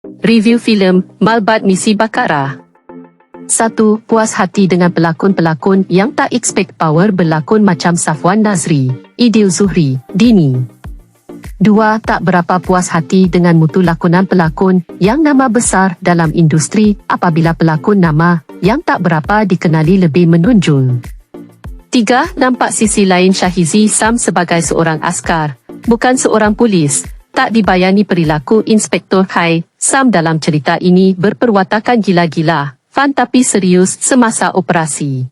Review filem Malbat Misi Bakara. 1. Puas hati dengan pelakon-pelakon yang tak expect power berlakon macam Safwan Nazri, Idil Zuhri, Dini. 2. Tak berapa puas hati dengan mutu lakonan pelakon yang nama besar dalam industri apabila pelakon nama yang tak berapa dikenali lebih menonjol. 3. Nampak sisi lain Shahizi Sam sebagai seorang askar, bukan seorang polis. Tak dibayani perilaku Inspektor Hai Sam dalam cerita ini berperwatakan gila-gila, fan tapi serius semasa operasi.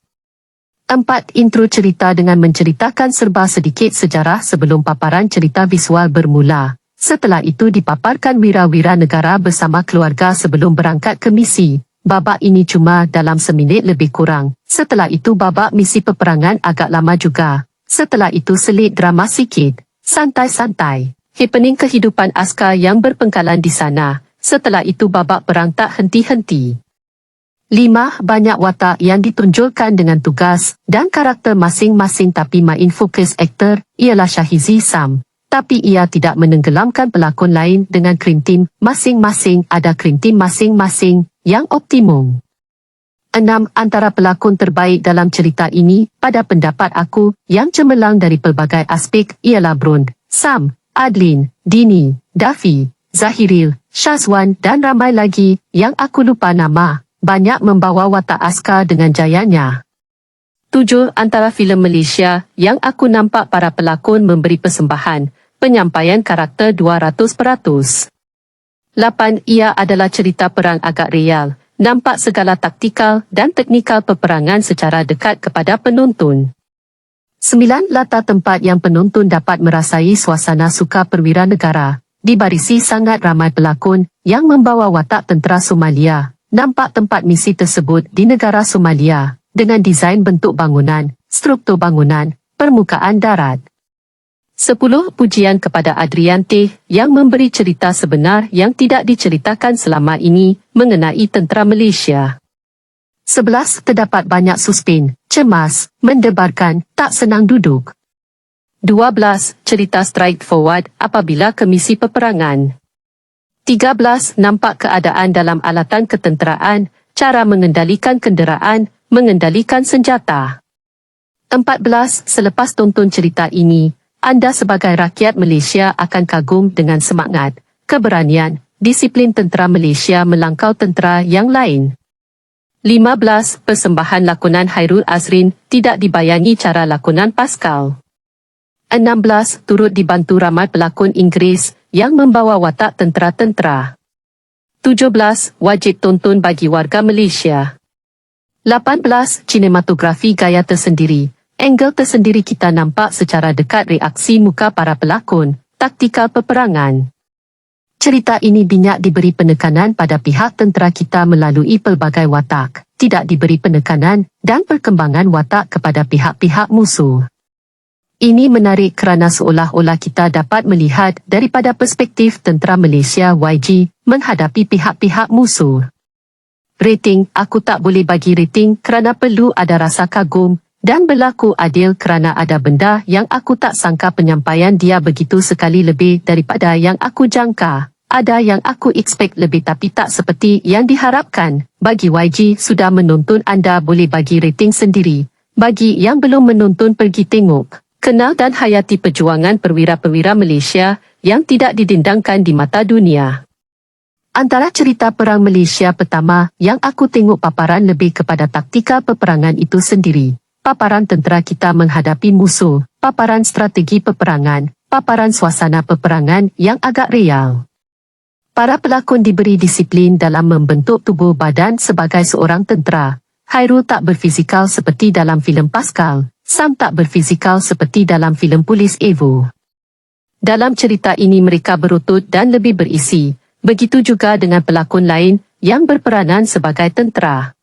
4. Intro cerita dengan menceritakan serba sedikit sejarah sebelum paparan cerita visual bermula. Setelah itu dipaparkan wira-wira negara bersama keluarga sebelum berangkat ke misi. Babak ini cuma dalam seminit lebih kurang. Setelah itu babak misi peperangan agak lama juga. Setelah itu selit drama sikit. Santai-santai. Happening kehidupan askar yang berpengkalan di sana. Setelah itu babak perang tak henti-henti. 5. Banyak watak yang ditunjulkan dengan tugas dan karakter masing-masing tapi main fokus aktor ialah Shahizi Sam. Tapi ia tidak menenggelamkan pelakon lain dengan krim tim masing-masing ada krim tim masing-masing yang optimum. 6. Antara pelakon terbaik dalam cerita ini pada pendapat aku yang cemerlang dari pelbagai aspek ialah Brond, Sam, Adlin, Dini, Dafi, Zahiril, Shazwan dan ramai lagi yang aku lupa nama, banyak membawa watak askar dengan jayanya. 7. Antara filem Malaysia yang aku nampak para pelakon memberi persembahan, penyampaian karakter 200%. 8. Ia adalah cerita perang agak real, nampak segala taktikal dan teknikal peperangan secara dekat kepada penonton. 9. Latar tempat yang penonton dapat merasai suasana suka perwira negara, dibarisi sangat ramai pelakon yang membawa watak tentera Somalia. Nampak tempat misi tersebut di negara Somalia, dengan desain bentuk bangunan, struktur bangunan, permukaan darat. 10. Pujian kepada Adrian Teh yang memberi cerita sebenar yang tidak diceritakan selama ini mengenai tentera Malaysia. 11. Terdapat banyak suspin, cemas, mendebarkan, tak senang duduk. 12. Cerita straightforward apabila ke misi peperangan. 13. Nampak keadaan dalam alatan ketenteraan, cara mengendalikan kenderaan, mengendalikan senjata. 14. Selepas tonton cerita ini, anda sebagai rakyat Malaysia akan kagum dengan semangat, keberanian, disiplin tentera Malaysia melangkau tentera yang lain. 15. Persembahan lakonan Hairul Azrin tidak dibayangi cara lakonan Pascal. 16. Turut dibantu ramai pelakon Inggeris yang membawa watak tentera-tentera. 17. Wajib tonton bagi warga Malaysia. 18. Sinematografi gaya tersendiri. Angle tersendiri kita nampak secara dekat reaksi muka para pelakon, taktikal peperangan. Cerita ini banyak diberi penekanan pada pihak tentera kita melalui pelbagai watak, tidak diberi penekanan dan perkembangan watak kepada pihak-pihak musuh. Ini menarik kerana seolah-olah kita dapat melihat daripada perspektif tentera Malaysia YG menghadapi pihak-pihak musuh. Rating, aku tak boleh bagi rating kerana perlu ada rasa kagum dan berlaku adil kerana ada benda yang aku tak sangka penyampaian dia begitu sekali lebih daripada yang aku jangka. Ada yang aku expect lebih tapi tak seperti yang diharapkan. Bagi YG sudah menonton anda boleh bagi rating sendiri. Bagi yang belum menonton pergi tengok. Kenal dan hayati perjuangan perwira-perwira Malaysia yang tidak didendangkan di mata dunia. Antara cerita perang Malaysia pertama yang aku tengok paparan lebih kepada taktikal peperangan itu sendiri. Paparan tentera kita menghadapi musuh, paparan strategi peperangan, paparan suasana peperangan yang agak real. Para pelakon diberi disiplin dalam membentuk tubuh badan sebagai seorang tentera. Hairul tak berfizikal seperti dalam filem Pascal, Sam tak berfizikal seperti dalam filem Polis Evo. Dalam cerita ini mereka berotot dan lebih berisi, begitu juga dengan pelakon lain yang berperanan sebagai tentera.